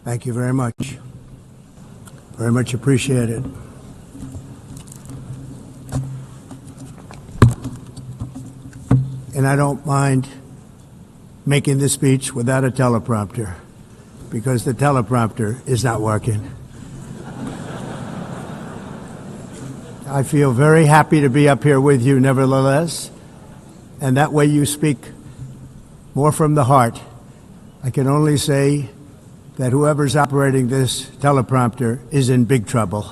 Thank you very much. Very much appreciated. And I don't mind making this speech without a teleprompter, because the teleprompter is not working. I feel very happy to be up here with you nevertheless, and that way you speak more from the heart. I can only say that whoever's operating this teleprompter is in big trouble.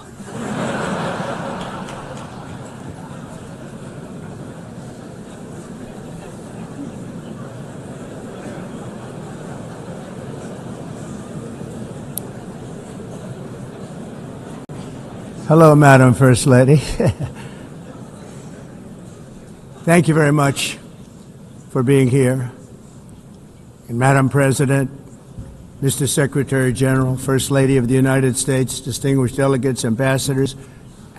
Hello, Madam First Lady. Thank you very much for being here. And Madam President, Mr. Secretary General, First Lady of the United States, distinguished delegates, ambassadors,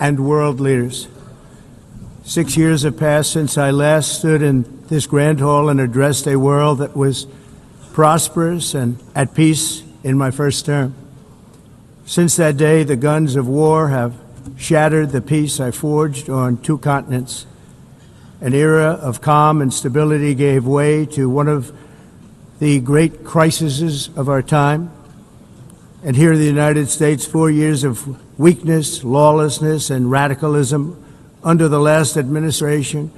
and world leaders. 6 years have passed since I last stood in this grand hall and addressed a world that was prosperous and at peace in my first term. Since that day, the guns of war have shattered the peace I forged on 2 continents. An era of calm and stability gave way to one of the great crises of our time. And here in the United States, 4 years of weakness, lawlessness, and radicalism under the last administration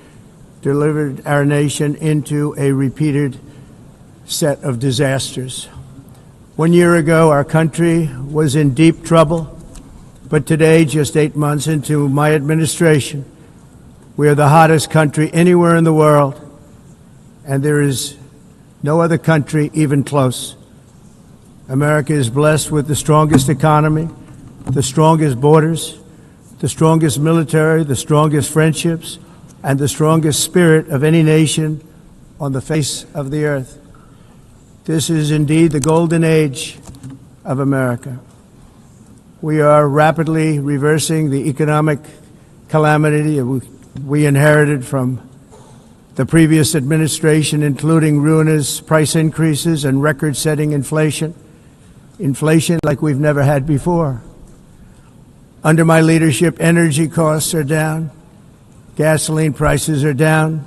delivered our nation into a repeated set of disasters. 1 year ago, our country was in deep trouble, but today, just 8 months into my administration, we are the hottest country anywhere in the world, and there is no other country even close. America is blessed with the strongest economy, the strongest borders, the strongest military, the strongest friendships, and the strongest spirit of any nation on the face of the earth. This is indeed the golden age of America. We are rapidly reversing the economic calamity we inherited from the previous administration, including ruinous price increases and record-setting inflation like we've never had before. Under my leadership, energy costs are down, gasoline prices are down,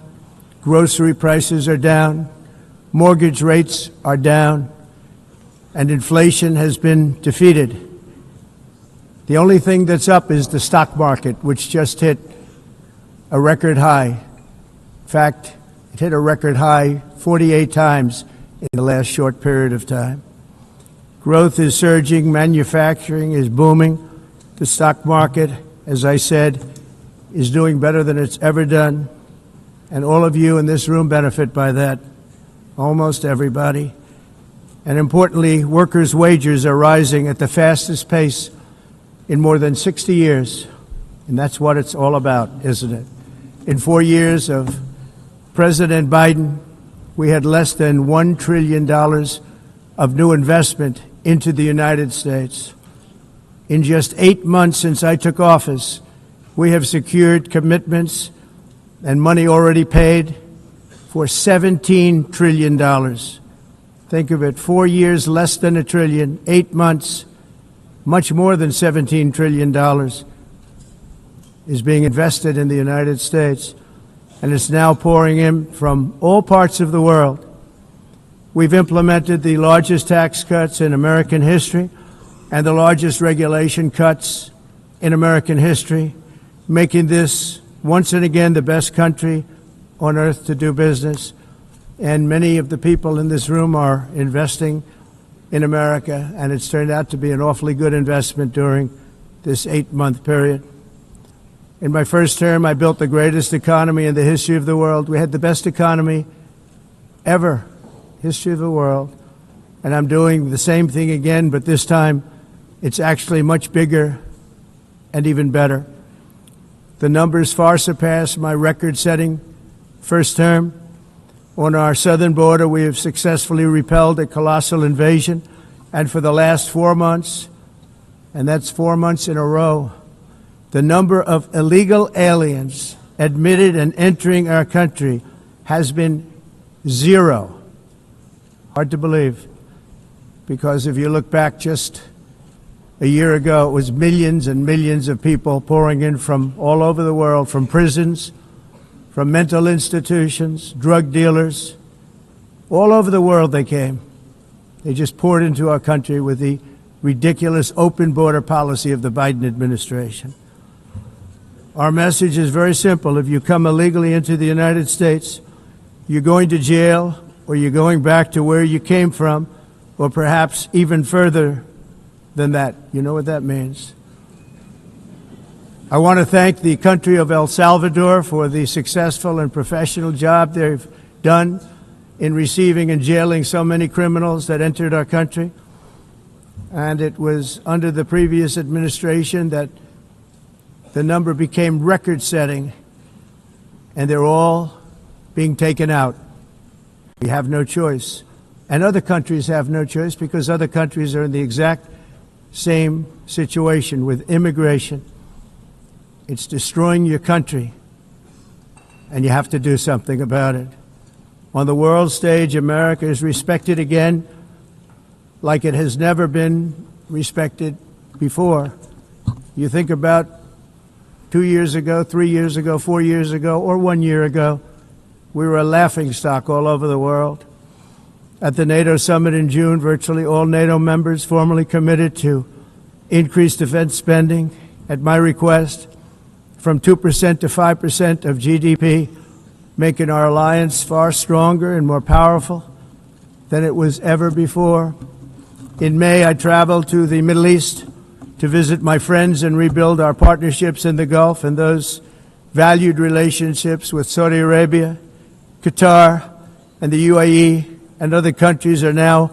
grocery prices are down, mortgage rates are down, and inflation has been defeated. The only thing that's up is the stock market, which just hit a record high. In fact, it hit a record high 48 times in the last short period of time. Growth is surging, manufacturing is booming. The stock market, as I said, is doing better than it's ever done. And all of you in this room benefit by that, almost everybody. And importantly, workers' wages are rising at the fastest pace in more than 60 years. And that's what it's all about, isn't it? In 4 years of President Biden, we had less than $1 trillion of new investment into the United States. In just 8 months since I took office, we have secured commitments and money already paid for $17 trillion. Think of it, 4 years, less than $1 trillion, 8 months, much more than $17 trillion is being invested in the United States, and it's now pouring in from all parts of the world. We've implemented the largest tax cuts in American history and the largest regulation cuts in American history, making this once and again the best country on earth to do business. And many of the people in this room are investing in America, and it's turned out to be an awfully good investment during this 8-month period. In my first term, I built the greatest economy in the history of the world. We had the best economy ever, history of the world. And I'm doing the same thing again, but this time it's actually much bigger and even better. The numbers far surpass my record-setting first term. On our southern border, we have successfully repelled a colossal invasion. And for the last 4 months, and that's 4 months in a row, the number of illegal aliens admitted and entering our country has been 0. Hard to believe. because if you look back just a year ago, it was millions and millions of people pouring in from all over the world, from prisons, from mental institutions, drug dealers. All over the world they came. They just poured into our country with the ridiculous open border policy of the Biden administration. Our message is very simple. If you come illegally into the United States, you're going to jail, or you're going back to where you came from, or perhaps even further than that. You know what that means. I want to thank the country of El Salvador for the successful and professional job they've done in receiving and jailing so many criminals that entered our country. And it was under the previous administration that the number became record-setting, and they're all being taken out. We have no choice. And other countries have no choice, because other countries are in the exact same situation with immigration. It's destroying your country, and you have to do something about it. On the world stage, America is respected again like it has never been respected before. You think about 2 years ago, 3 years ago, 4 years ago, or 1 year ago, we were a laughingstock all over the world. At the NATO summit in June, virtually all NATO members formally committed to increase defense spending, at my request, from 2% to 5% of GDP, making our alliance far stronger and more powerful than it was ever before. In May, I traveled to the Middle East to visit my friends and rebuild our partnerships in the Gulf and those valued relationships with Saudi Arabia, Qatar, and the UAE, and other countries are now,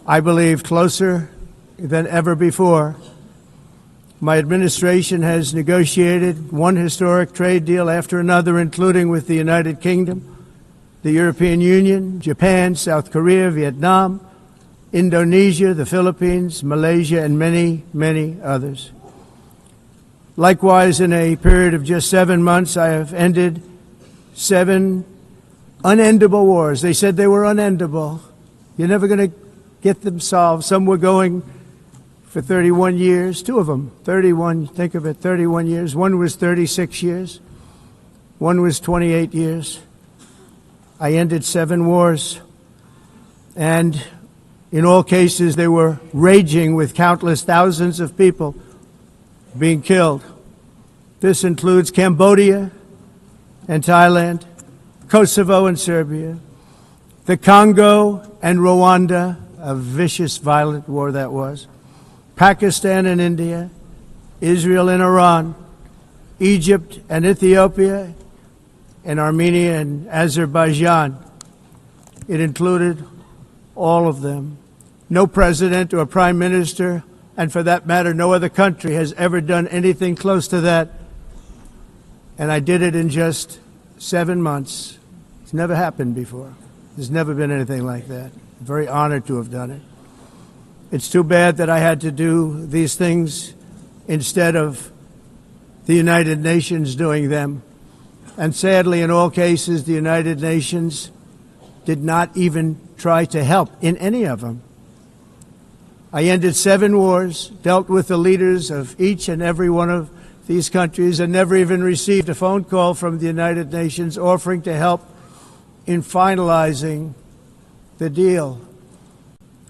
I believe, closer than ever before. My administration has negotiated one historic trade deal after another, including with the United Kingdom, the European Union, Japan, South Korea, Vietnam, Indonesia, the Philippines, Malaysia, and many, many others. Likewise, in a period of just 7 months, I have ended 7 unendable wars. They said they were unendable. You're never going to get them solved. Some were going for 31 years, 2 of them, 31, think of it, 31 years. One was 36 years. One was 28 years. I ended 7 wars. And in all cases, they were raging with countless thousands of people being killed. This includes Cambodia and Thailand, Kosovo and Serbia, the Congo and Rwanda, a vicious, violent war that was, Pakistan and India, Israel and Iran, Egypt and Ethiopia, and Armenia and Azerbaijan. It included all of them. No president or prime minister, and for that matter, no other country has ever done anything close to that. And I did it in just 7 months. It's never happened before. There's never been anything like that. I'm very honored to have done it. It's too bad that I had to do these things instead of the United Nations doing them. And sadly, in all cases, the United Nations did not even try to help in any of them. I ended 7 wars, dealt with the leaders of each and every one of these countries, and never even received a phone call from the United Nations offering to help in finalizing the deal.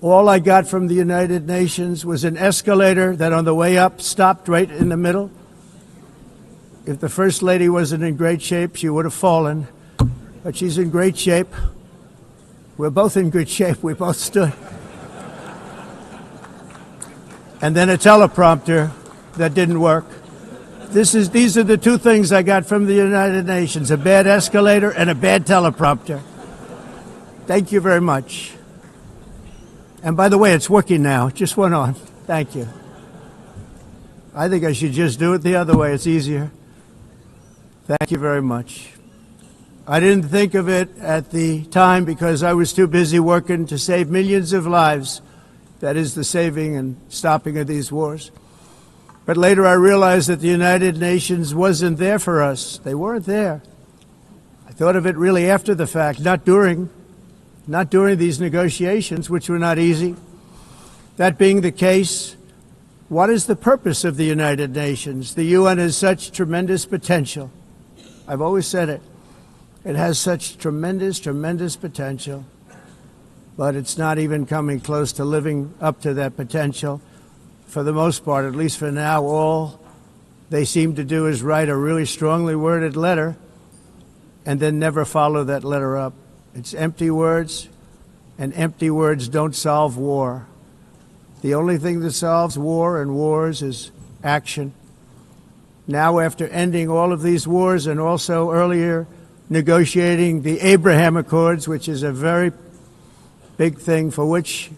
All I got from the United Nations was an escalator that on the way up stopped right in the middle. If the First Lady wasn't in great shape, she would have fallen. But she's in great shape. We're both in good shape. We both stood. And then a teleprompter that didn't work. These are the 2 things I got from the United Nations, a bad escalator and a bad teleprompter. Thank you very much. And by the way, it's working now. It just went on. Thank you. I think I should just do it the other way. It's easier. Thank you very much. I didn't think of it at the time because I was too busy working to save millions of lives. That is the saving and stopping of these wars. But later I realized that the United Nations wasn't there for us. They weren't there. I thought of it really after the fact, not during these negotiations, which were not easy. That being the case, what is the purpose of the United Nations? The UN has such tremendous potential. I've always said it. It has such tremendous, tremendous potential, but it's not even coming close to living up to that potential. For the most part, at least for now, all they seem to do is write a really strongly worded letter and then never follow that letter up. It's empty words, and empty words don't solve war. The only thing that solves war and wars is action. Now, after ending all of these wars and also earlier negotiating the Abraham Accords, which is a very big thing for which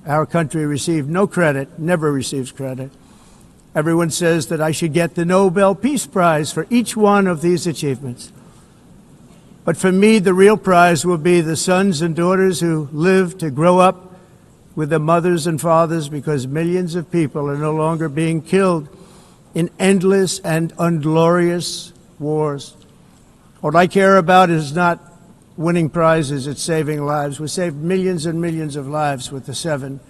our country received no credit, never receives credit. Everyone says that I should get the Nobel Peace Prize for each one of these achievements. But for me, the real prize will be the sons and daughters who live to grow up with their mothers and fathers, because millions of people are no longer being killed in endless and unglorious wars. What I care about is not winning prizes, it's saving lives. We saved millions and millions of lives with the 7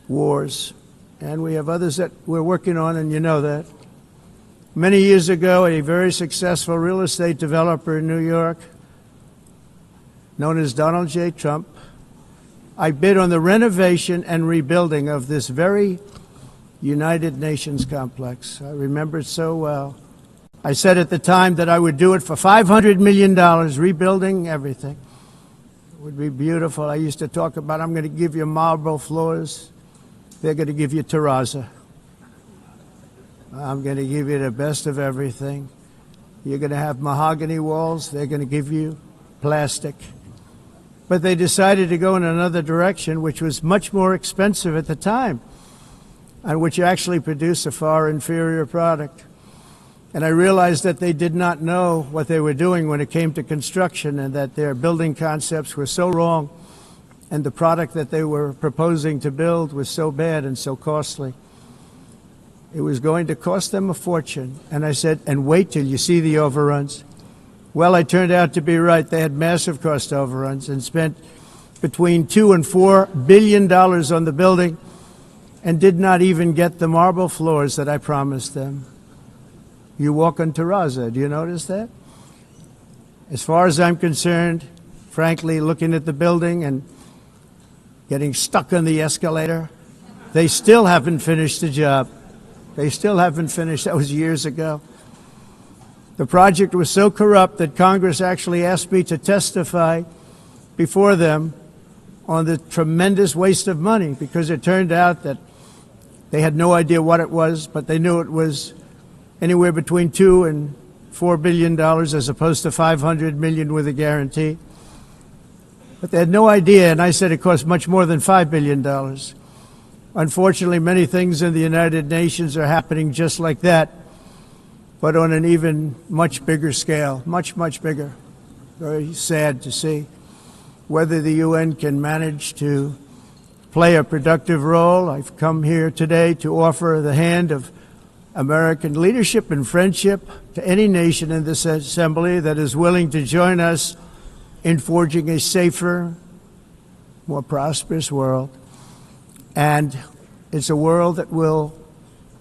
wars. And we have others that we're working on, and you know that. Many years ago, a very successful real estate developer in New York, known as Donald J. Trump, I bid on the renovation and rebuilding of this very United Nations complex. I remember it so well. I said at the time that I would do it for $500 million, rebuilding everything. It would be beautiful. I used to talk about, I'm going to give you marble floors. They're going to give you terrazzo. I'm going to give you the best of everything. You're going to have mahogany walls. They're going to give you plastic. But they decided to go in another direction, which was much more expensive at the time, and which actually produced a far inferior product. And I realized that they did not know what they were doing when it came to construction, and that their building concepts were so wrong, and the product that they were proposing to build was so bad and so costly. It was going to cost them a fortune. And I said, and wait till you see the overruns. Well, I turned out to be right. They had massive cost overruns and spent between $2 and $4 billion on the building and did not even get the marble floors that I promised them. You walk on terrazzo. Do you notice that? As far as I'm concerned, frankly, looking at the building and getting stuck on the escalator, they still haven't finished the job. They still haven't finished. That was years ago. The project was so corrupt that Congress actually asked me to testify before them on the tremendous waste of money, because it turned out that they had no idea what it was, but they knew it was anywhere between $2 and $4 billion as opposed to $500 million with a guarantee. But they had no idea, and I said it cost much more than $5 billion. Unfortunately, many things in the United Nations are happening just like that, but on an even much bigger scale, much, much bigger. Very sad to see. Whether the UN can manage to play a productive role, I've come here today to offer the hand of American leadership and friendship to any nation in this assembly that is willing to join us in forging a safer, more prosperous world. And it's a world that we'll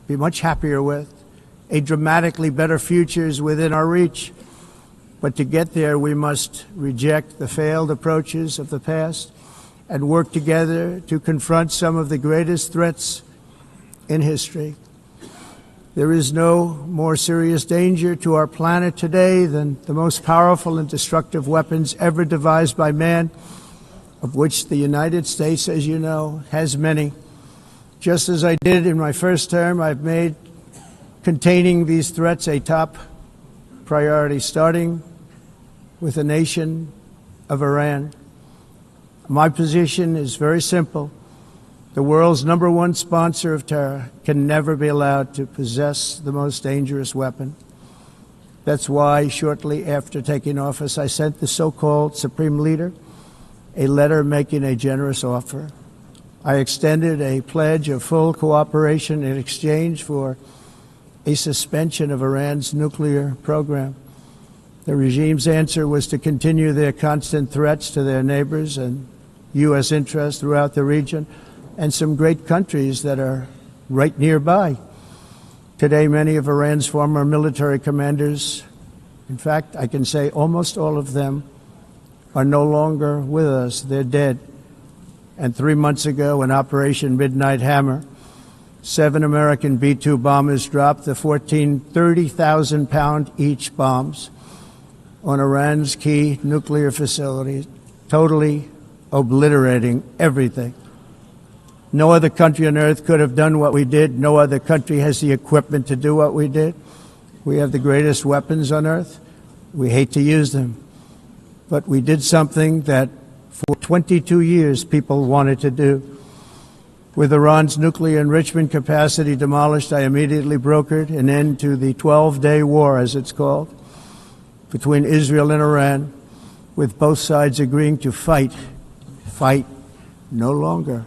be much happier with. A dramatically better future is within our reach. But to get there, we must reject the failed approaches of the past and work together to confront some of the greatest threats in history. There is no more serious danger to our planet today than the most powerful and destructive weapons ever devised by man, of which the United States, as you know, has many. Just as I did in my first term, I've made containing these threats a top priority, starting with the nation of Iran. My position is very simple. The world's #1 sponsor of terror can never be allowed to possess the most dangerous weapon. That's why shortly after taking office, I sent the so-called Supreme Leader a letter making a generous offer. I extended a pledge of full cooperation in exchange for a suspension of Iran's nuclear program. The regime's answer was to continue their constant threats to their neighbors and U.S. interests throughout the region, and some great countries that are right nearby. Today, many of Iran's former military commanders, in fact, I can say almost all of them, are no longer with us. They're dead. And 3 months ago, in Operation Midnight Hammer, 7 American B-2 bombers dropped the 14 30,000-pound each bombs on Iran's key nuclear facilities, totally obliterating everything. No other country on earth could have done what we did. No other country has the equipment to do what we did. We have the greatest weapons on earth. We hate to use them. But we did something that for 22 years people wanted to do. With Iran's nuclear enrichment capacity demolished, I immediately brokered an end to the 12-day war, as it's called, between Israel and Iran, with both sides agreeing to fight no longer.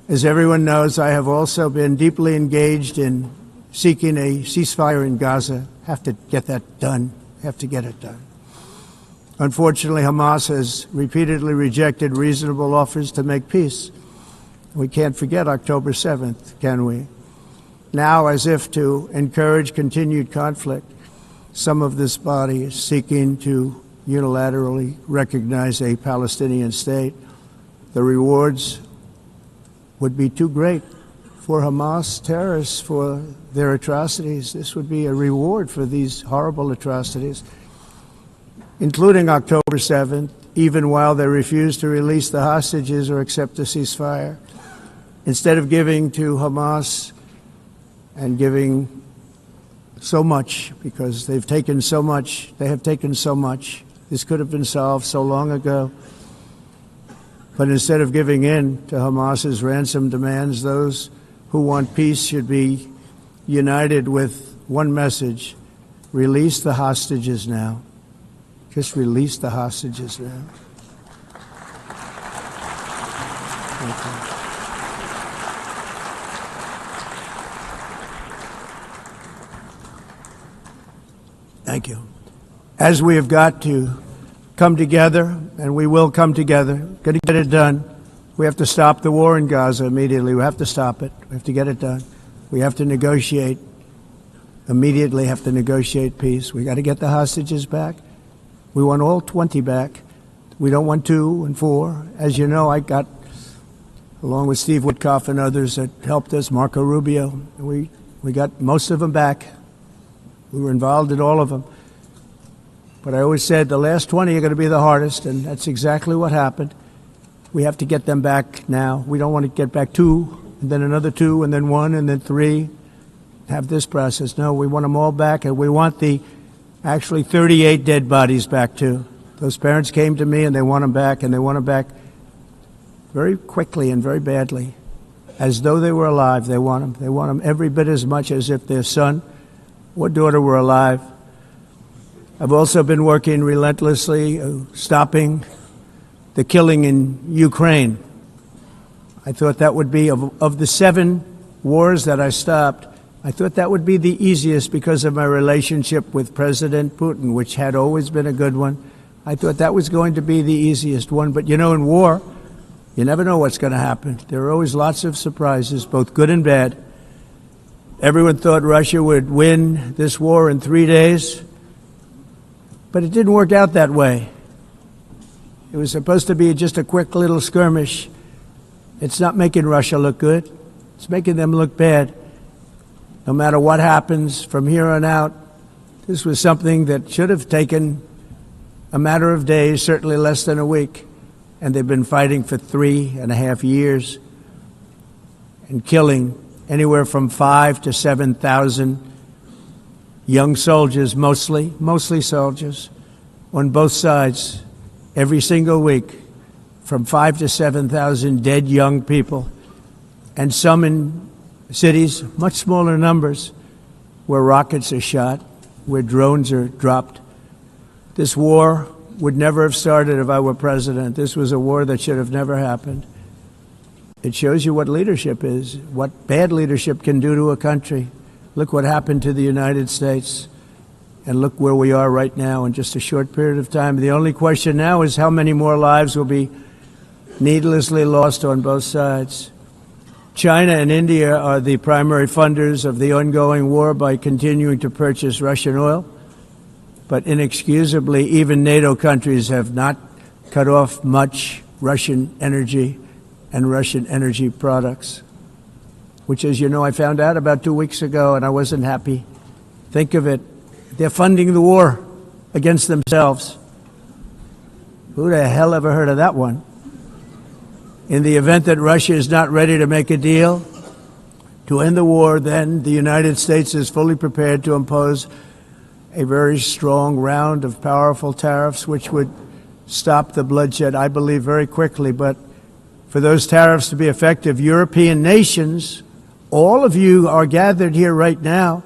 As everyone knows, I have also been deeply engaged in seeking a ceasefire in Gaza. Have to get that done. Have to get it done. Unfortunately, Hamas has repeatedly rejected reasonable offers to make peace. We can't forget October 7th, can we? Now, as if to encourage continued conflict, some of this body is seeking to unilaterally recognize a Palestinian state. The rewards would be too great for Hamas terrorists for their atrocities. This would be a reward for these horrible atrocities, including October 7th, even while they refuse to release the hostages or accept a ceasefire. Instead of giving to Hamas and giving so much, because they've taken so much, they have taken so much. This could have been solved so long ago. But instead of giving in to Hamas's ransom demands, those who want peace should be united with one message: release the hostages now. Just release the hostages now. Thank you. Thank you. As we have got to come together, and we will come together, got to get it done. We have to stop the war in Gaza immediately. We have to stop it. We have to get it done. We have to negotiate, immediately have to negotiate peace. We got to get the hostages back. We want all 20 back. We don't want 2 and 4. As you know, I got, along with Steve Witkoff and others that helped us, Marco Rubio, we got most of them back. We were involved in all of them. But I always said the last 20 are going to be the hardest, and that's exactly what happened. We have to get them back now. We don't want to get back 2, and then another 2, and then 1, and then 3. Have this process. No, we want them all back, and we want the actually 38 dead bodies back too. Those parents came to me, and they want them back, and they want them back very quickly and very badly, as though they were alive. They want them. They want them every bit as much as if their son or daughter were alive. I've also been working relentlessly, stopping the killing in Ukraine. I thought that would be, of the 7 wars that I stopped, I thought that would be the easiest because of my relationship with President Putin, which had always been a good one. I thought that was going to be the easiest one. But you know, in war, you never know what's going to happen. There are always lots of surprises, both good and bad. Everyone thought Russia would win this war in 3 days, but it didn't work out that way. It was supposed to be just a quick little skirmish. It's not making Russia look good. It's making them look bad. No matter what happens from here on out, this was something that should have taken a matter of days, certainly less than a week. And they've been fighting for 3.5 years and killing anywhere from 5,000 to 7,000 young soldiers, mostly soldiers, on both sides, every single week, from 5,000 to 7,000 dead young people, and some in cities, much smaller numbers, where rockets are shot, where drones are dropped. This war would never have started if I were president. This was a war that should have never happened. It shows you what leadership is, what bad leadership can do to a country. Look what happened to the United States, and look where we are right now in just a short period of time. The only question now is how many more lives will be needlessly lost on both sides. China and India are the primary funders of the ongoing war by continuing to purchase Russian oil. But inexcusably, even NATO countries have not cut off much Russian energy and Russian energy products, which, as you know, I found out about 2 weeks ago, and I wasn't happy. Think of it. They're funding the war against themselves. Who the hell ever heard of that one? In the event that Russia is not ready to make a deal to end the war, then the United States is fully prepared to impose a very strong round of powerful tariffs, which would stop the bloodshed, I believe, very quickly. But for those tariffs to be effective, European nations, all of you are gathered here right now,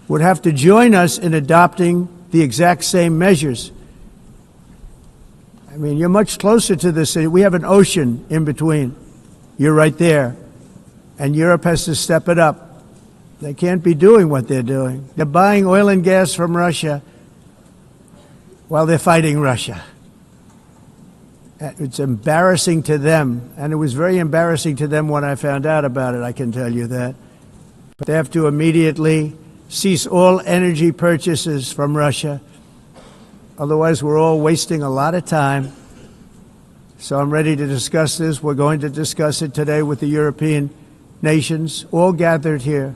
would have to join us in adopting the exact same measures. I mean, you're much closer to this. We have an ocean in between. You're right there. And Europe has to step it up. They can't be doing what they're doing. They're buying oil and gas from Russia while they're fighting Russia. It's embarrassing to them, and it was very embarrassing to them when I found out about it, I can tell you that. But they have to immediately cease all energy purchases from Russia. Otherwise, we're all wasting a lot of time. So I'm ready to discuss this. We're going to discuss it today with the European nations, all gathered here.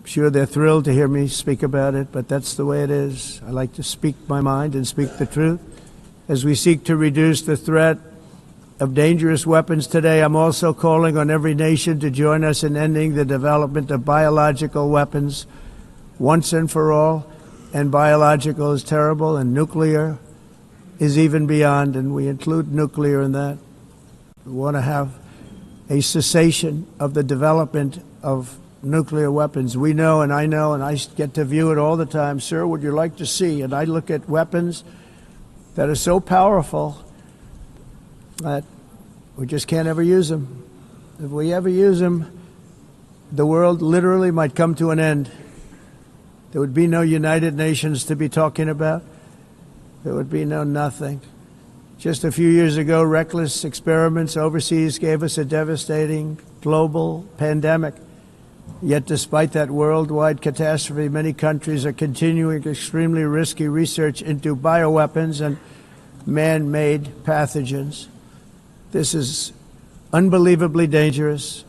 I'm sure they're thrilled to hear me speak about it, but that's the way it is. I like to speak my mind and speak the truth. As we seek to reduce the threat of dangerous weapons today, I'm also calling on every nation to join us in ending the development of biological weapons once and for all. And biological is terrible, and nuclear is even beyond, and we include nuclear in that. We want to have a cessation of the development of nuclear weapons. We know, and I get to view it all the time. Sir, would you like to see? And I look at weapons that are so powerful that we just can't ever use them. If we ever use them, the world literally might come to an end. There would be no United Nations to be talking about. There would be no nothing. Just a few years ago, reckless experiments overseas gave us a devastating global pandemic. Yet despite that worldwide catastrophe, many countries are continuing extremely risky research into bioweapons and man-made pathogens. This is unbelievably dangerous.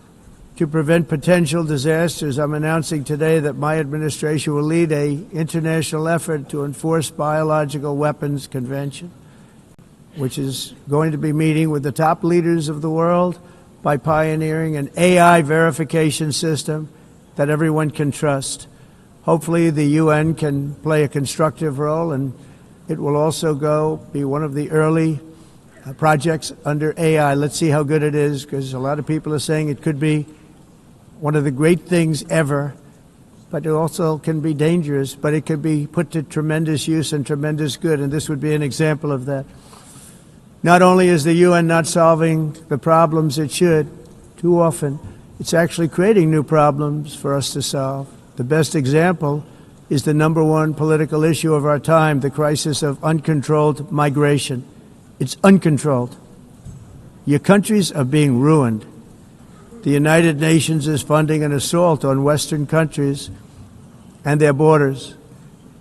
To prevent potential disasters, I'm announcing today that my administration will lead an international effort to enforce biological weapons convention, which is going to be meeting with the top leaders of the world by pioneering an AI verification system that everyone can trust. Hopefully the UN can play a constructive role, and it will also be one of the early projects under AI. Let's see how good it is, because a lot of people are saying it could be one of the great things ever, but it also can be dangerous, but it could be put to tremendous use and tremendous good, and this would be an example of that. Not only is the UN not solving the problems it should, too often, it's actually creating new problems for us to solve. The best example is the #1 political issue of our time, the crisis of uncontrolled migration. It's uncontrolled. Your countries are being ruined. The United Nations is funding an assault on Western countries and their borders.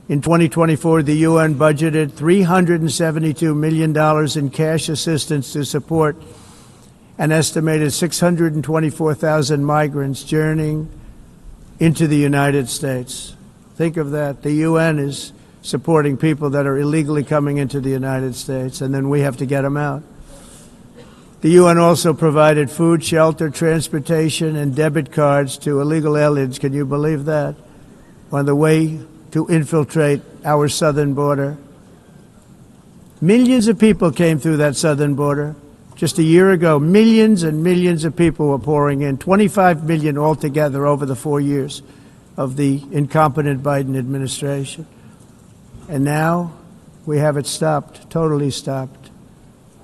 In 2024, the UN budgeted $372 million in cash assistance to support an estimated 624,000 migrants journeying into the United States. Think of that. The UN is supporting people that are illegally coming into the United States, and then we have to get them out. The UN also provided food, shelter, transportation, and debit cards to illegal aliens. Can you believe that? On the way to infiltrate our southern border. Millions of people came through that southern border. Just a year ago, millions and millions of people were pouring in, 25 million altogether over the 4 years of the incompetent Biden administration. And now we have it stopped, totally stopped.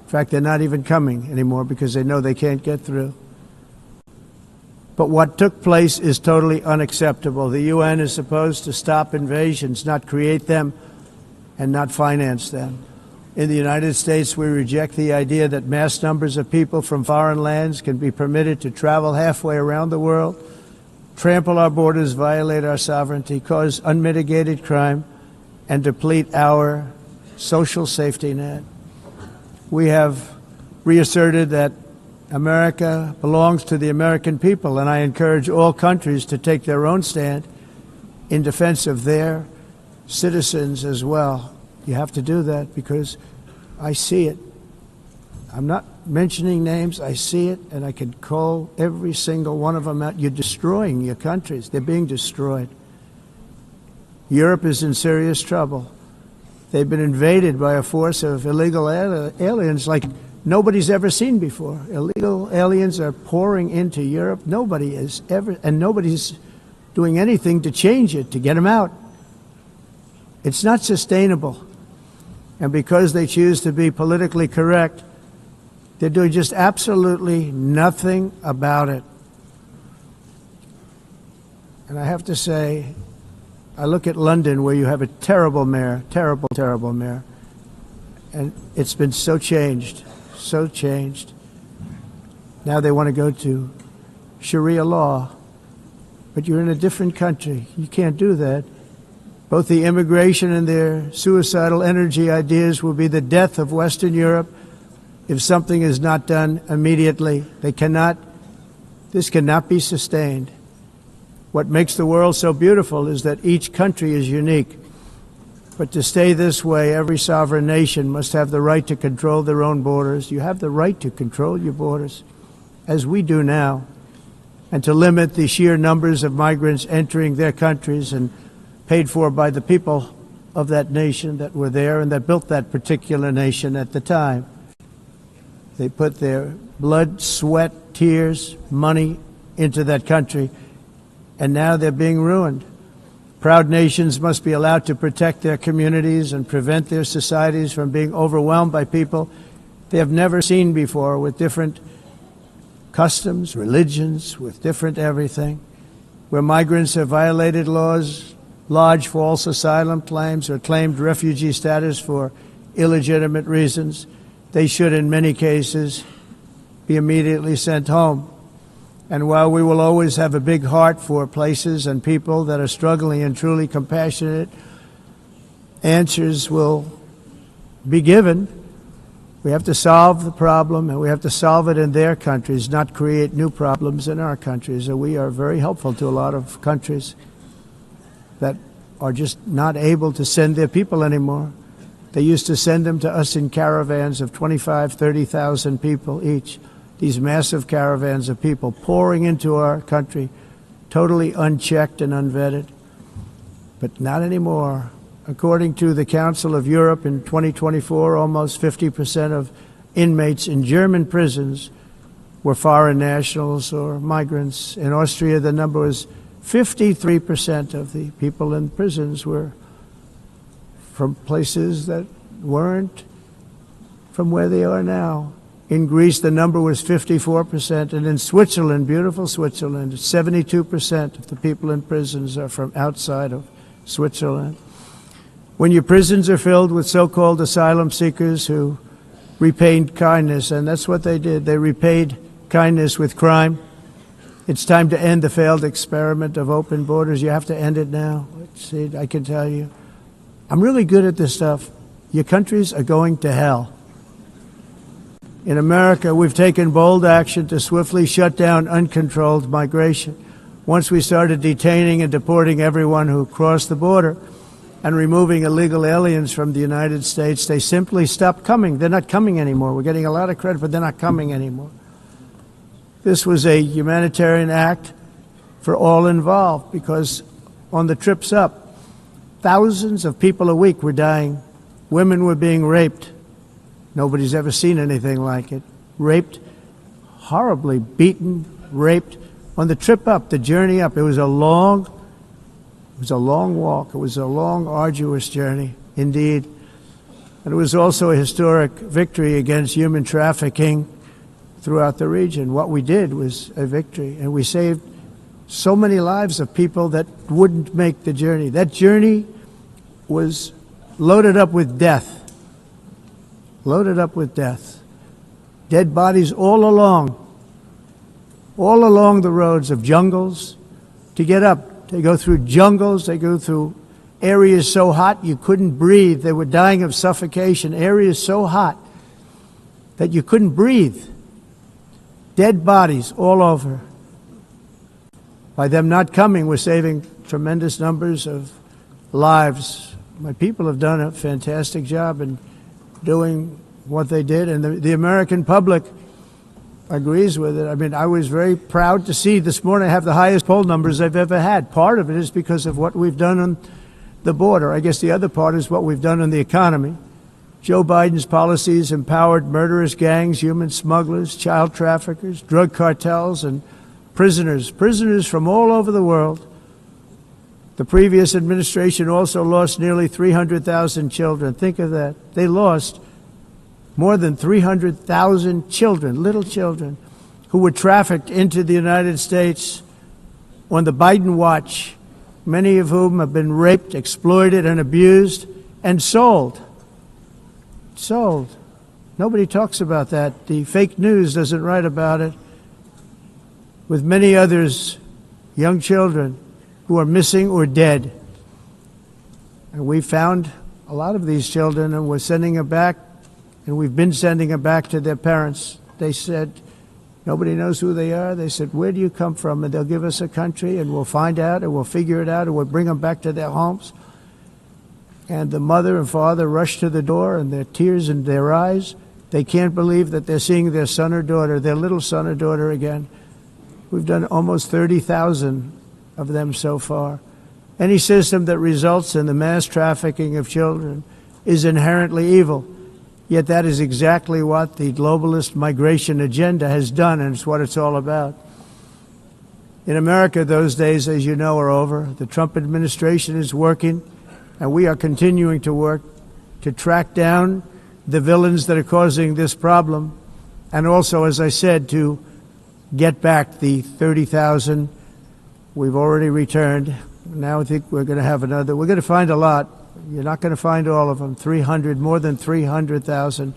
In fact, they're not even coming anymore because they know they can't get through. But what took place is totally unacceptable. The UN is supposed to stop invasions, not create them and not finance them. In the United States, we reject the idea that mass numbers of people from foreign lands can be permitted to travel halfway around the world, trample our borders, violate our sovereignty, cause unmitigated crime, and deplete our social safety net. We have reasserted that America belongs to the American people, and I encourage all countries to take their own stand in defense of their citizens as well. You have to do that because I see it. I'm not mentioning names. I see it, and I could call every single one of them out. You're destroying your countries. They're being destroyed. Europe is in serious trouble. They've been invaded by a force of illegal aliens like nobody's ever seen before. Illegal aliens are pouring into Europe. Nobody is ever, and nobody's doing anything to change it, to get them out. It's not sustainable. And because they choose to be politically correct, they're doing just absolutely nothing about it. And I have to say, I look at London, where you have a terrible mayor, terrible, terrible mayor, and it's been so changed, so changed. Now they want to go to Sharia law, but you're in a different country. You can't do that. Both the immigration and their suicidal energy ideas will be the death of Western Europe if something is not done immediately. This cannot be sustained. What makes the world so beautiful is that each country is unique. But to stay this way, every sovereign nation must have the right to control their own borders. You have the right to control your borders, as we do now, and to limit the sheer numbers of migrants entering their countries and paid for by the people of that nation that were there and that built that particular nation at the time. They put their blood, sweat, tears, money into that country, and now they're being ruined. Proud nations must be allowed to protect their communities and prevent their societies from being overwhelmed by people they have never seen before, with different customs, religions, with different everything. Where migrants have violated laws, lodged false asylum claims, or claimed refugee status for illegitimate reasons, they should, in many cases, be immediately sent home. And while we will always have a big heart for places and people that are struggling and truly compassionate, answers will be given. We have to solve the problem, and we have to solve it in their countries, not create new problems in our countries. And we are very helpful to a lot of countries that are just not able to send their people anymore. They used to send them to us in caravans of 25,000, 30,000 people each. These massive caravans of people pouring into our country, totally unchecked and unvetted. But not anymore. According to the Council of Europe, in 2024, almost 50% of inmates in German prisons were foreign nationals or migrants. In Austria, the number was 53% of the people in prisons were from places that weren't from where they are now. In Greece, the number was 54%, and in Switzerland, beautiful Switzerland, 72% of the people in prisons are from outside of Switzerland. When your prisons are filled with so-called asylum seekers who repaid kindness, and that's what they did, they repaid kindness with crime, it's time to end the failed experiment of open borders. You have to end it now. See, I can tell you, I'm really good at this stuff. Your countries are going to hell. In America, we've taken bold action to swiftly shut down uncontrolled migration. Once we started detaining and deporting everyone who crossed the border and removing illegal aliens from the United States, they simply stopped coming. They're not coming anymore. We're getting a lot of credit, but they're not coming anymore. This was a humanitarian act for all involved, because on the trips up, thousands of people a week were dying. Women were being raped. Nobody's ever seen anything like it. Raped, horribly beaten, raped. On the trip up, the journey up, it was a long walk. It was a long, arduous journey, indeed. And it was also a historic victory against human trafficking throughout the region. What we did was a victory, and we saved so many lives of people that wouldn't make the journey. That journey was loaded up with death. loaded up with death. Dead bodies all along the roads of jungles to get up. They go through jungles, they go through areas so hot you couldn't breathe. They were dying of suffocation, areas so hot that you couldn't breathe. Dead bodies all over. By them not coming, we're saving tremendous numbers of lives. My people have done a fantastic job in doing what they did, and the American public agrees with it. I mean, I was very proud to see this morning I have the highest poll numbers I've ever had. Part of it is because of what we've done on the border. I guess the other part is what we've done on the economy. Joe Biden's policies empowered murderous gangs, human smugglers, child traffickers, drug cartels, and prisoners from all over the world. The previous administration also lost nearly 300,000 children. Think of that. They lost more than 300,000 children, little children, who were trafficked into the United States on the Biden watch, many of whom have been raped, exploited, and abused, and sold. Sold. Nobody talks about that. The fake news doesn't write about it. With many others, young children who are missing or dead. And we found a lot of these children, and we're sending them back, and we've been sending them back to their parents. They said, nobody knows who they are. They said, where do you come from? And they'll give us a country, and we'll find out, and we'll figure it out, and we'll bring them back to their homes. And the mother and father rush to the door, and their tears in their eyes. They can't believe that they're seeing their son or daughter, their little son or daughter again. We've done almost 30,000 of them so far. Any system that results in the mass trafficking of children is inherently evil. Yet that is exactly what the globalist migration agenda has done, and it's what it's all about. In America, those days, as you know, are over. The Trump administration is working, and we are continuing to work to track down the villains that are causing this problem, and also, as I said, to get back the 30,000 we've already returned. Now I think we're going to have another. We're going to find a lot. You're not going to find all of them. 300, more than 300,000.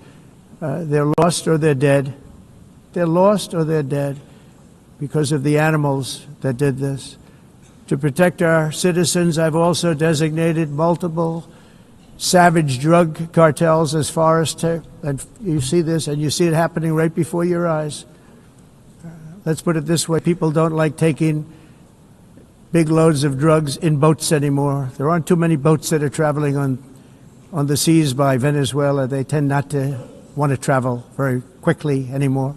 They're lost or they're dead. They're lost or they're dead because of the animals that did this. To protect our citizens, I've also designated multiple savage drug cartels as far as and you see this, and you see it happening right before your eyes. Let's put it this way. People don't like taking big loads of drugs in boats anymore. There aren't too many boats that are traveling on the seas by Venezuela. They tend not to want to travel very quickly anymore.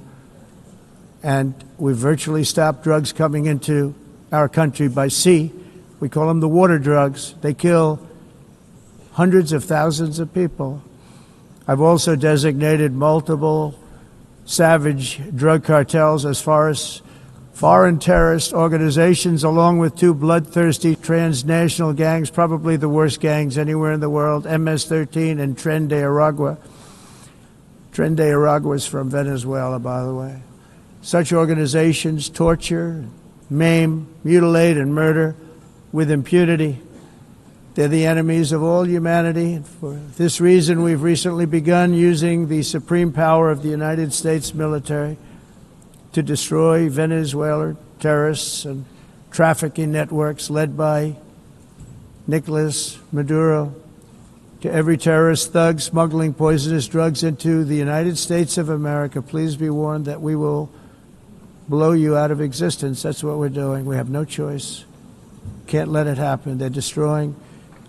And we've virtually stopped drugs coming into our country by sea. We call them the water drugs. They kill hundreds of thousands of people. I've also designated multiple savage drug cartels as far as foreign terrorist organizations, along with two bloodthirsty transnational gangs, probably the worst gangs anywhere in the world, MS-13 and Tren de Aragua. Tren de Aragua is from Venezuela, by the way. Such organizations torture, maim, mutilate, and murder with impunity. They're the enemies of all humanity. And for this reason, we've recently begun using the supreme power of the United States military to destroy Venezuelan terrorists and trafficking networks led by Nicolas Maduro. To every terrorist thug smuggling poisonous drugs into the United States of America, please be warned that we will blow you out of existence. That's what we're doing. We have no choice. Can't let it happen. They're destroying.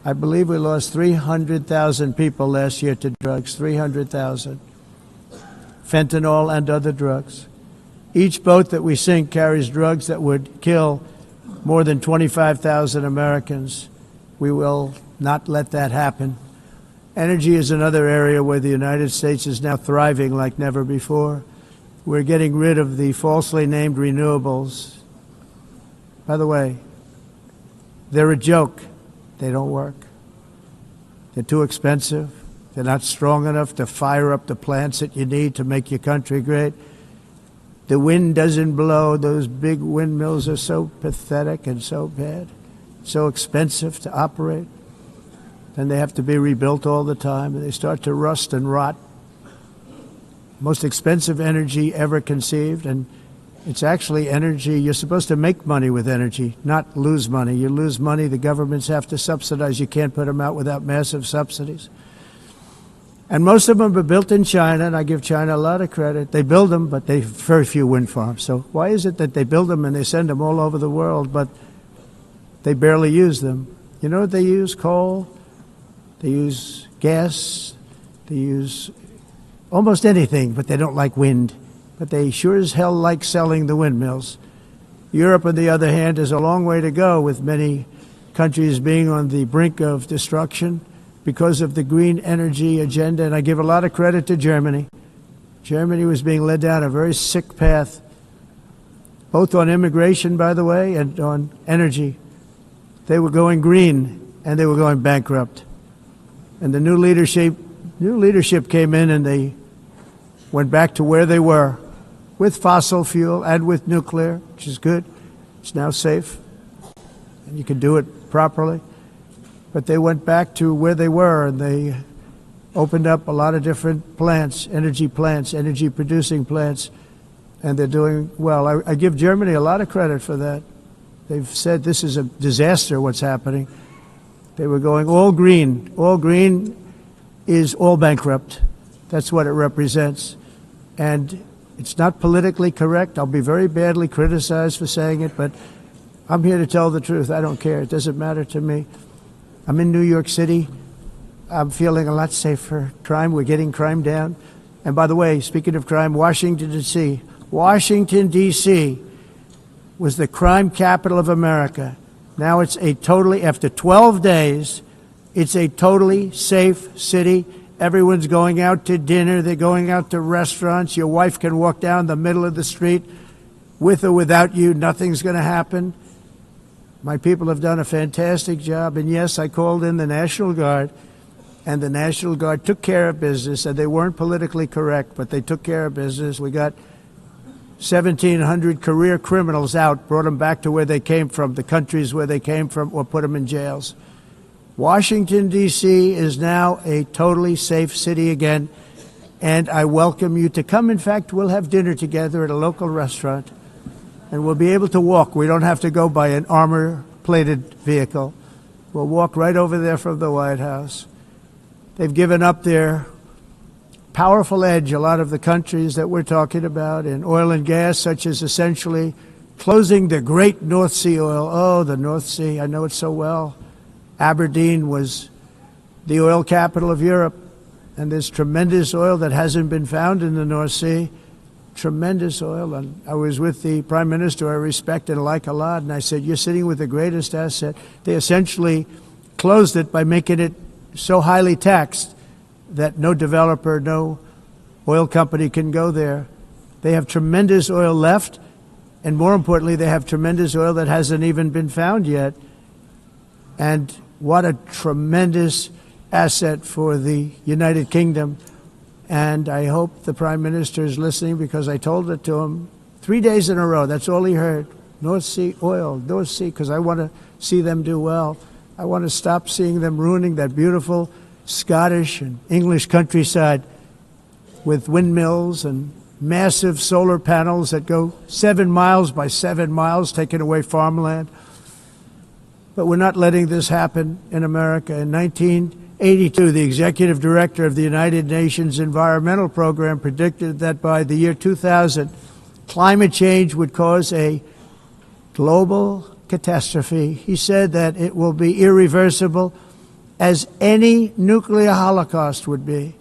I believe we lost 300,000 people last year to drugs, 300,000. Fentanyl and other drugs. Each boat that we sink carries drugs that would kill more than 25,000 Americans. We will not let that happen. Energy is another area where the United States is now thriving like never before. We're getting rid of the falsely named renewables. By the way, they're a joke. They don't work. They're too expensive. They're not strong enough to fire up the plants that you need to make your country great. The wind doesn't blow. Those big windmills are so pathetic and so bad, so expensive to operate. And they have to be rebuilt all the time, and they start to rust and rot. most expensive energy ever conceived, and it's actually energy. You're supposed to make money with energy, not lose money. You lose money, the governments have to subsidize. You can't put them out without massive subsidies. And most of them are built in China, and I give China a lot of credit. They build them, but they have very few wind farms. So why is it that they build them and they send them all over the world, but they barely use them? You know what they use? Coal. They use gas. They use almost anything, but they don't like wind. But they sure as hell like selling the windmills. Europe, on the other hand, has a long way to go, with many countries being on the brink of destruction because of the green energy agenda. And I give a lot of credit to Germany. Germany was being led down a very sick path, both on immigration, by the way, and on energy. They were going green, and they were going bankrupt. And the new leadership came in, and they went back to where they were, with fossil fuel and with nuclear, which is good. It's now safe, and you can do it properly. But they went back to where they were, and they opened up a lot of different plants, energy-producing plants, and they're doing well. I give Germany a lot of credit for that. They've said this is a disaster, what's happening. They were going all green. All green is all bankrupt. That's what it represents. And it's not politically correct. I'll be very badly criticized for saying it, but I'm here to tell the truth. I don't care. It doesn't matter to me. I'm in New York City. I'm feeling a lot safer. Crime, we're getting crime down. And by the way, speaking of crime, Washington, D.C. Washington, D.C. was the crime capital of America. Now it's after 12 days, it's a totally safe city. Everyone's going out to dinner. They're going out to restaurants. Your wife can walk down the middle of the street with or without you. Nothing's going to happen. My people have done a fantastic job. And yes, I called in the National Guard, and the National Guard took care of business, and they weren't politically correct, but they took care of business. We got 1,700 career criminals out, brought them back to where they came from, the countries where they came from, or put them in jails. Washington, D.C. is now a totally safe city again, and I welcome you to come. In fact, we'll have dinner together at a local restaurant, and we'll be able to walk. We don't have to go by an armor-plated vehicle. We'll walk right over there from the White House. They've given up their powerful edge, a lot of the countries that we're talking about, in oil and gas, such as essentially closing the great North Sea oil. Oh, the North Sea, I know it so well. Aberdeen was the oil capital of Europe, and there's tremendous oil that hasn't been found in the North Sea, tremendous oil. And I was with the Prime Minister I respect and like a lot, and I said, you're sitting with the greatest asset. They essentially closed it by making it so highly taxed that no developer, no oil company can go there. They have tremendous oil left, and more importantly, they have tremendous oil that hasn't even been found yet. And what a tremendous asset for the United Kingdom. And I hope the Prime Minister is listening, because I told it to him 3 days in a row. That's all he heard. North Sea oil, North Sea, because I want to see them do well. I want to stop seeing them ruining that beautiful Scottish and English countryside with windmills and massive solar panels that go 7 miles by 7 miles, taking away farmland. But we're not letting this happen in America. In 1982, the executive director of the United Nations Environmental Program predicted that by the year 2000, climate change would cause a global catastrophe. He said that it will be irreversible, as any nuclear holocaust would be.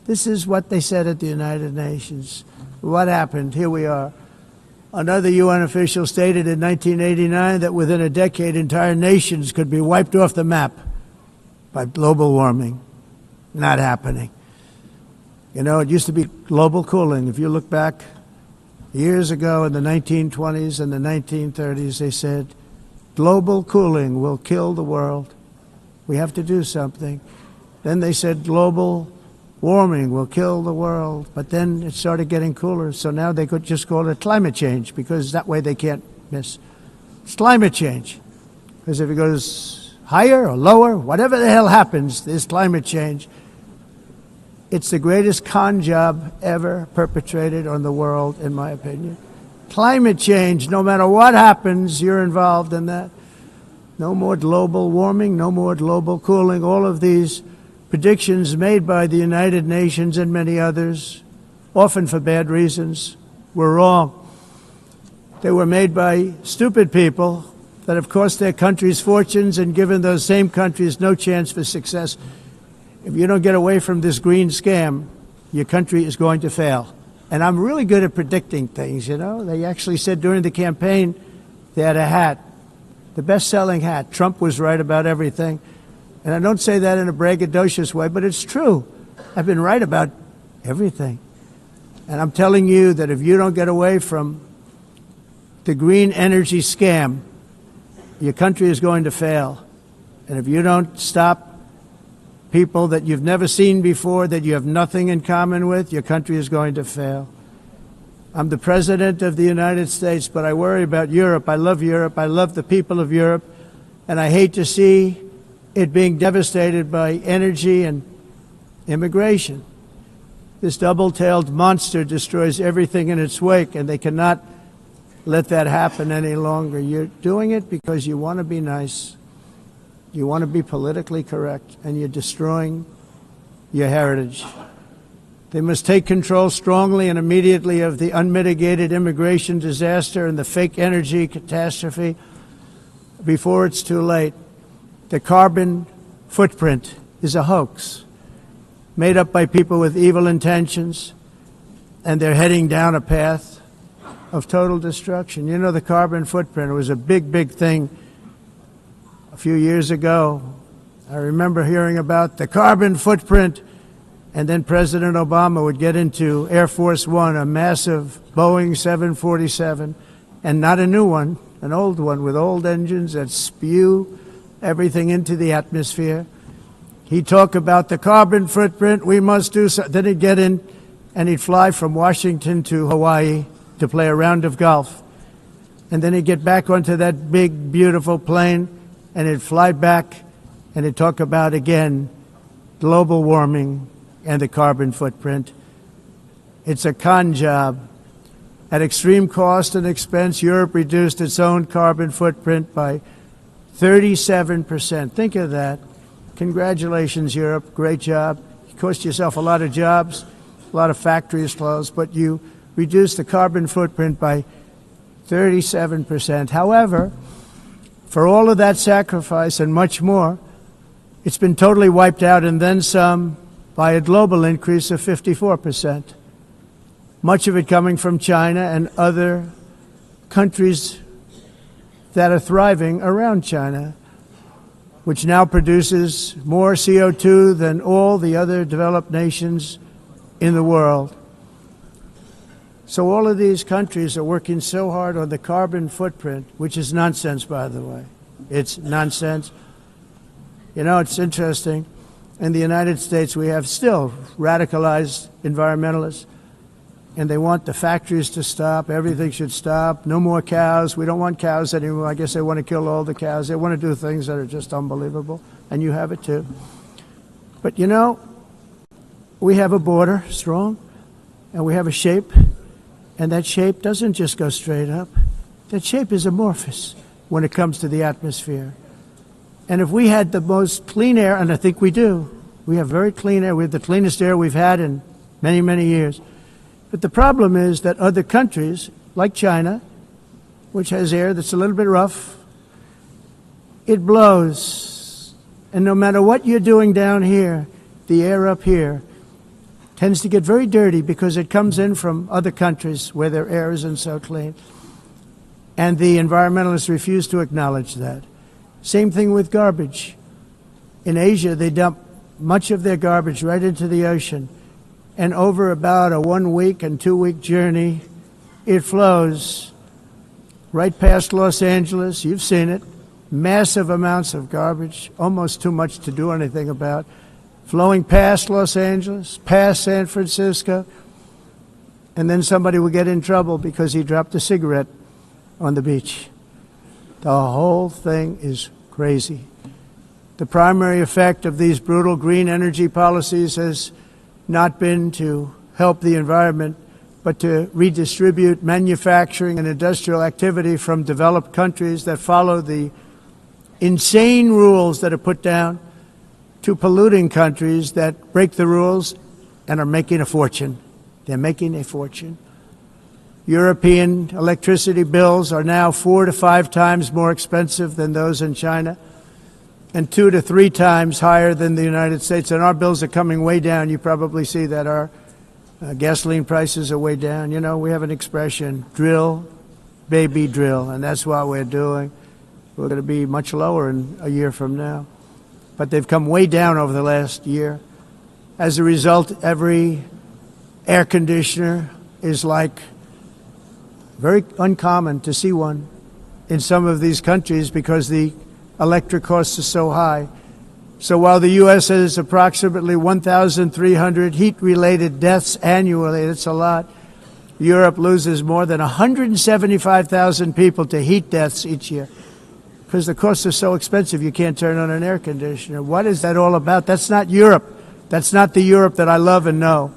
This is what they said at the United Nations. What happened? Here we are. Another UN official stated in 1989 that within a decade, entire nations could be wiped off the map by global warming. Not happening. You know, it used to be global cooling. If you look back years ago in the 1920s and the 1930s, they said, global cooling will kill the world. We have to do something. Then they said global warming will kill the world, but then it started getting cooler, so now they could just call it climate change, because that way they can't miss. It's climate change, because if it goes higher or lower, whatever the hell happens, there's climate change. It's the greatest con job ever perpetrated on the world, in my opinion. Climate change, no matter what happens, you're involved in that. No more global warming, no more global cooling. All of these predictions made by the United Nations and many others, often for bad reasons, were wrong. They were made by stupid people that have cost their countries fortunes and given those same countries no chance for success. If you don't get away from this green scam, your country is going to fail. And I'm really good at predicting things, you know. They actually said during the campaign they had a hat, the best-selling hat. Trump was right about everything. And I don't say that in a braggadocious way, but it's true. I've been right about everything. And I'm telling you that if you don't get away from the green energy scam, your country is going to fail. And if you don't stop people that you've never seen before, that you have nothing in common with, your country is going to fail. I'm the President of the United States, but I worry about Europe. I love Europe. I love the people of Europe. And I hate to see it being devastated by energy and immigration. This double-tailed monster destroys everything in its wake, and they cannot let that happen any longer. You're doing it because you want to be nice. You want to be politically correct, and you're destroying your heritage. They must take control strongly and immediately of the unmitigated immigration disaster and the fake energy catastrophe before it's too late. The carbon footprint is a hoax made up by people with evil intentions, and they're heading down a path of total destruction. You know, the carbon footprint, it was a big, big thing a few years ago. I remember hearing about the carbon footprint, and then President Obama would get into Air Force One, a massive Boeing 747, and not a new one, an old one with old engines that spew everything into the atmosphere. He'd talk about the carbon footprint, we must do so. Then he'd get in and he'd fly from Washington to Hawaii to play a round of golf. And then he'd get back onto that big, beautiful plane and he'd fly back and he'd talk about, again, global warming and the carbon footprint. It's a con job. At extreme cost and expense, Europe reduced its own carbon footprint by 37%. Think of that. Congratulations, Europe. Great job. You cost yourself a lot of jobs, a lot of factories closed, but you reduced the carbon footprint by 37%. However, for all of that sacrifice and much more, it's been totally wiped out and then some by a global increase of 54%. Much of it coming from China and other countries that are thriving around China, which now produces more CO2 than all the other developed nations in the world. So all of these countries are working so hard on the carbon footprint, which is nonsense, by the way. It's nonsense. You know, it's interesting. In the United States, we have still radicalized environmentalists, and they want the factories to stop. Everything should stop. No more cows. We don't want cows anymore. I guess they want to kill all the cows. They want to do things that are just unbelievable, and you have it too. But you know, we have a border, strong, and we have a shape, and that shape doesn't just go straight up. That shape is amorphous when it comes to the atmosphere. And if we had the most clean air, and I think we do, we have very clean air. We have the cleanest air we've had in many, many years. But the problem is that other countries, like China, which has air that's a little bit rough, it blows. And no matter what you're doing down here, the air up here tends to get very dirty because it comes in from other countries where their air isn't so clean. And the environmentalists refuse to acknowledge that. Same thing with garbage. In Asia, they dump much of their garbage right into the ocean. And over about a 1 week and 2 week journey, it flows right past Los Angeles. You've seen it. Massive amounts of garbage, almost too much to do anything about, flowing past Los Angeles, past San Francisco, and then somebody will get in trouble because he dropped a cigarette on the beach. The whole thing is crazy. The primary effect of these brutal green energy policies has not been to help the environment, but to redistribute manufacturing and industrial activity from developed countries that follow the insane rules that are put down to polluting countries that break the rules and are making a fortune. They're making a fortune. European electricity bills are now 4 to 5 times more expensive than those in China, and 2 to 3 times higher than the United States. And our bills are coming way down. You probably see that our gasoline prices are way down. You know, we have an expression, drill, baby, drill, and that's what we're doing. We're going to be much lower in a year from now. But they've come way down over the last year. As a result, every air conditioner is like very uncommon to see one in some of these countries because the electric costs are so high. So while the U.S. has approximately 1,300 heat-related deaths annually, that's a lot, Europe loses more than 175,000 people to heat deaths each year because the costs are so expensive you can't turn on an air conditioner. What is that all about? That's not Europe. That's not the Europe that I love and know.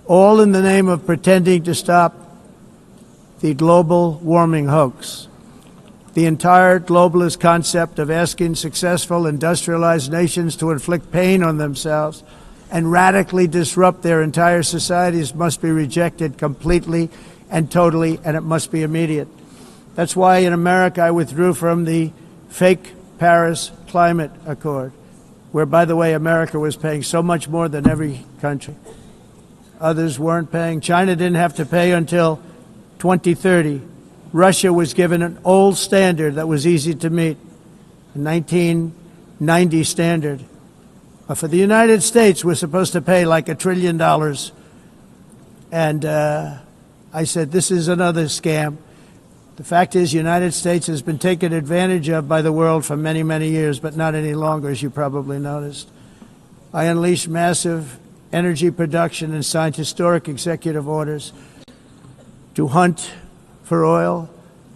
All in the name of pretending to stop the global warming hoax. The entire globalist concept of asking successful industrialized nations to inflict pain on themselves and radically disrupt their entire societies must be rejected completely and totally, and it must be immediate. That's why in America I withdrew from the fake Paris Climate Accord, where, by the way, America was paying so much more than every country. Others weren't paying. China didn't have to pay until 2030. Russia was given an old standard that was easy to meet, a 1990 standard. But for the United States, we're supposed to pay like $1 trillion. And I said, this is another scam. The fact is, the United States has been taken advantage of by the world for many, many years, but not any longer, as you probably noticed. I unleashed massive energy production and signed historic executive orders to hunt for oil,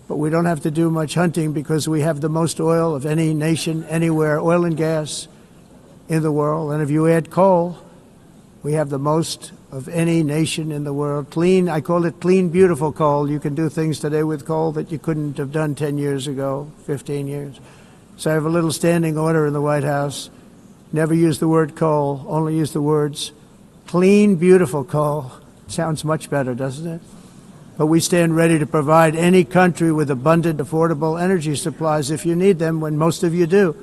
but we don't have to do much hunting because we have the most oil of any nation anywhere, oil and gas in the world. And if you add coal, we have the most of any nation in the world. Clean, I call it clean, beautiful coal. You can do things today with coal that you couldn't have done 10 years ago, 15 years. So I have a little standing order in the White House. Never use the word coal, only use the words clean, beautiful coal. Sounds much better, doesn't it? But we stand ready to provide any country with abundant, affordable energy supplies if you need them, when most of you do.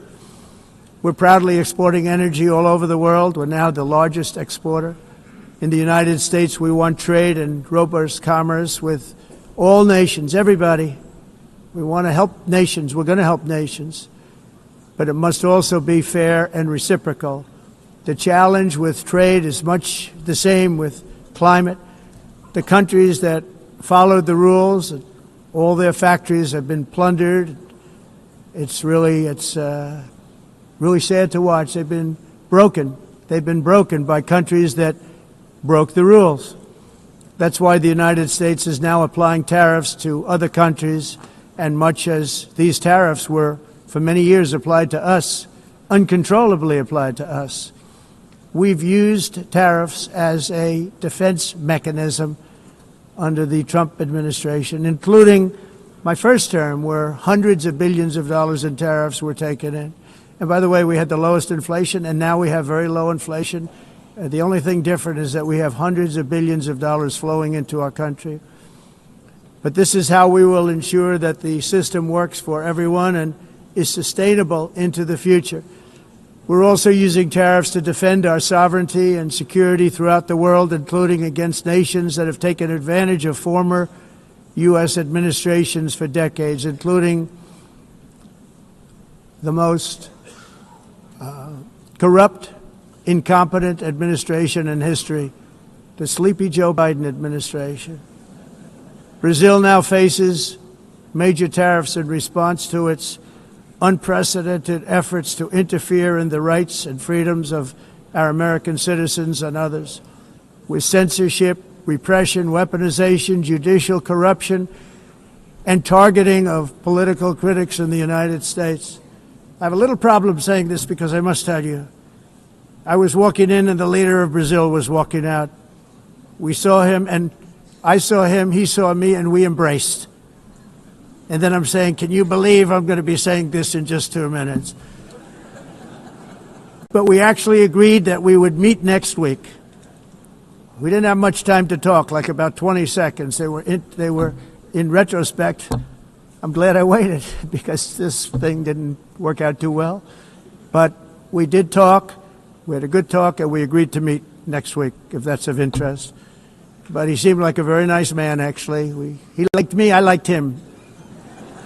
We're proudly exporting energy all over the world. We're now the largest exporter. In the United States, we want trade and robust commerce with all nations, everybody. We want to help nations. We're going to help nations. But it must also be fair and reciprocal. The challenge with trade is much the same with climate. The countries that followed the rules, all their factories have been plundered. It's really sad to watch. They've been broken. They've been broken by countries that broke the rules. That's why the United States is now applying tariffs to other countries, and much as these tariffs were for many years applied to us, uncontrollably applied to us. We've used tariffs as a defense mechanism under the Trump administration, including my first term, where hundreds of billions of dollars in tariffs were taken in. And by the way, we had the lowest inflation, and now we have very low inflation. The only thing different is that we have hundreds of billions of dollars flowing into our country. But this is how we will ensure that the system works for everyone and is sustainable into the future. We're also using tariffs to defend our sovereignty and security throughout the world, including against nations that have taken advantage of former U.S. administrations for decades, including the most corrupt, incompetent administration in history, the sleepy Joe Biden administration. Brazil now faces major tariffs in response to its unprecedented efforts to interfere in the rights and freedoms of our American citizens and others, with censorship, repression, weaponization, judicial corruption, and targeting of political critics in the United States. I have a little problem saying this because I must tell you, I was walking in and the leader of Brazil was walking out. We saw him and I saw him, he saw me, and we embraced. And then I'm saying, can you believe I'm going to be saying this in just 2 minutes? But we actually agreed that we would meet next week. We didn't have much time to talk, like about 20 seconds. They were in retrospect, I'm glad I waited because this thing didn't work out too well. But we did talk. We had a good talk, and we agreed to meet next week, if that's of interest. But he seemed like a very nice man, actually. He liked me, I liked him.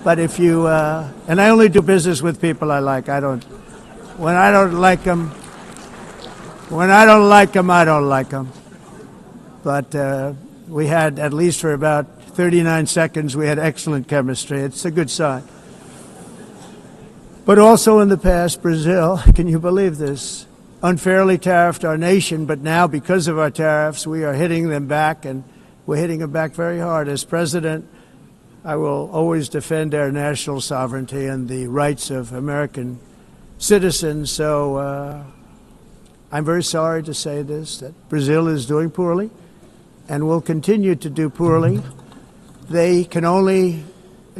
But if you, and I only do business with people I like. When I don't like them, I don't like them. But we had, at least for about 39 seconds, we had excellent chemistry. It's a good sign. But also in the past, Brazil, can you believe this, unfairly tariffed our nation, but now because of our tariffs, we are hitting them back, and we're hitting them back very hard. As president, I will always defend our national sovereignty and the rights of American citizens. So I'm very sorry to say this, that Brazil is doing poorly and will continue to do poorly. They can only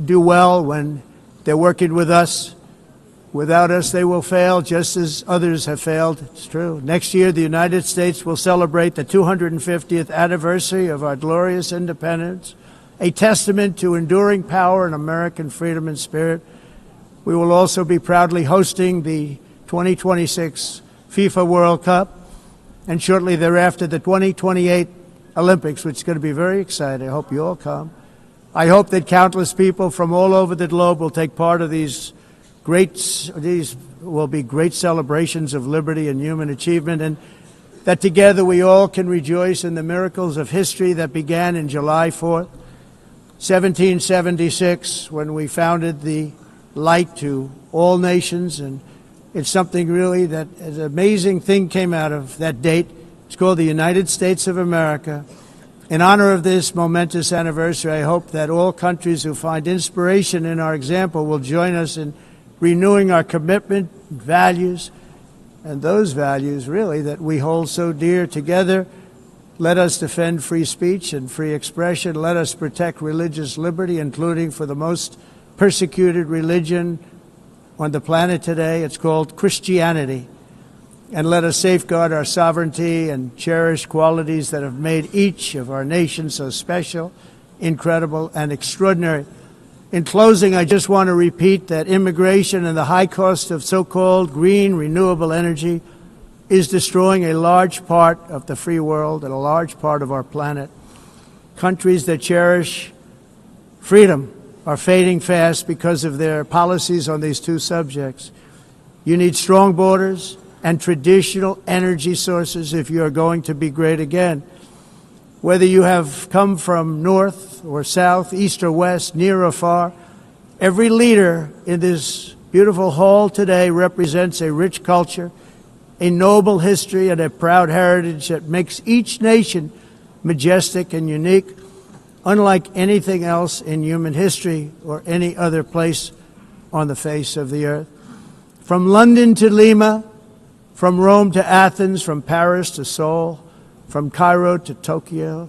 do well when they're working with us. Without us, they will fail, just as others have failed. It's true. Next year, the United States will celebrate the 250th anniversary of our glorious independence, a testament to enduring power and American freedom and spirit. We will also be proudly hosting the 2026 FIFA World Cup, and shortly thereafter, the 2028 Olympics, which is going to be very exciting. I hope you all come. I hope that countless people from all over the globe will take part of these will be great celebrations of liberty and human achievement, and that together we all can rejoice in the miracles of history that began in July 4th, 1776, when we founded the light to all nations. And it's something really that an amazing thing came out of that date. It's called the United States of America. In honor of this momentous anniversary, I hope that all countries who find inspiration in our example will join us in renewing our commitment, values, and those values really that we hold so dear. Together, let us defend free speech and free expression. Let us protect religious liberty, including for the most persecuted religion on the planet today. It's called Christianity. And let us safeguard our sovereignty and cherish qualities that have made each of our nations so special, incredible, and extraordinary. In closing, I just want to repeat that immigration and the high cost of so-called green renewable energy is destroying a large part of the free world and a large part of our planet. Countries that cherish freedom are fading fast because of their policies on these two subjects. You need strong borders and traditional energy sources if you are going to be great again. Whether you have come from north or south, east or west, near or far, every leader in this beautiful hall today represents a rich culture, a noble history, and a proud heritage that makes each nation majestic and unique, unlike anything else in human history or any other place on the face of the earth. From London to Lima, from Rome to Athens, from Paris to Seoul, from Cairo to Tokyo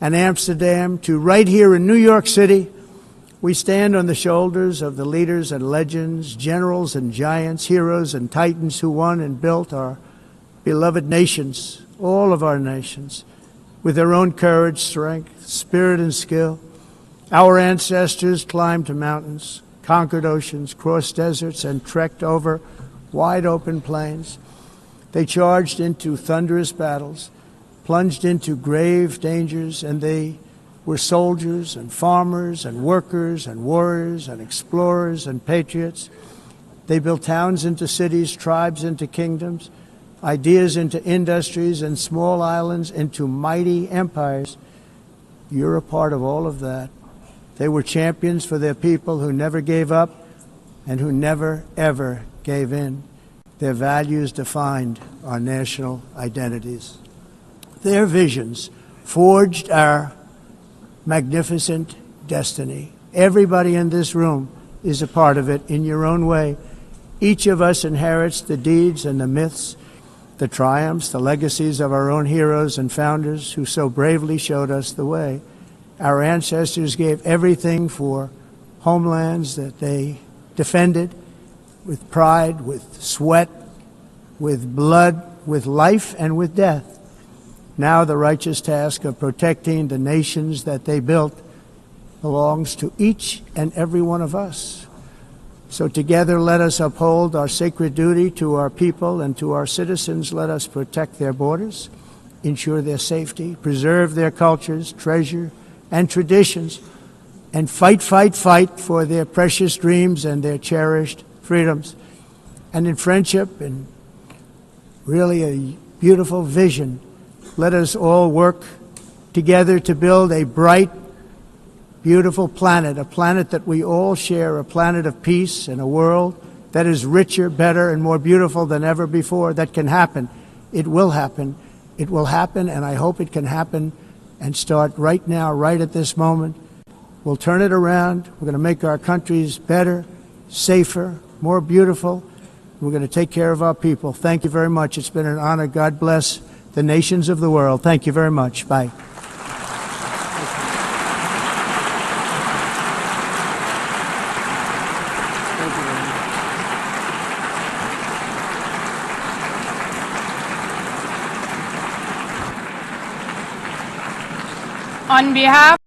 and Amsterdam to right here in New York City, we stand on the shoulders of the leaders and legends, generals and giants, heroes and titans who won and built our beloved nations, all of our nations, with their own courage, strength, spirit, and skill. Our ancestors climbed mountains, conquered oceans, crossed deserts, and trekked over wide open plains. They charged into thunderous battles, plunged into grave dangers, and they were soldiers and farmers and workers and warriors and explorers and patriots. They built towns into cities, tribes into kingdoms, ideas into industries, and small islands into mighty empires. You're a part of all of that. They were champions for their people who never gave up and who never, ever gave in. Their values defined our national identities. Their visions forged our magnificent destiny. Everybody in this room is a part of it in your own way. Each of us inherits the deeds and the myths, the triumphs, the legacies of our own heroes and founders who so bravely showed us the way. Our ancestors gave everything for homelands that they defended with pride, with sweat, with blood, with life, and with death. Now the righteous task of protecting the nations that they built belongs to each and every one of us. So together let us uphold our sacred duty to our people and to our citizens. Let us protect their borders, ensure their safety, preserve their cultures, treasure, and traditions, and fight, fight, fight for their precious dreams and their cherished freedoms. And in friendship and really a beautiful vision, let us all work together to build a bright, beautiful planet, a planet that we all share, a planet of peace and a world that is richer, better, and more beautiful than ever before. That can happen. It will happen. It will happen, and I hope it can happen and start right now, right at this moment. We'll turn it around. We're going to make our countries better, safer, more beautiful. We're going to take care of our people. Thank you very much. It's been an honor. God bless the nations of the world. Thank you very much. Bye. On behalf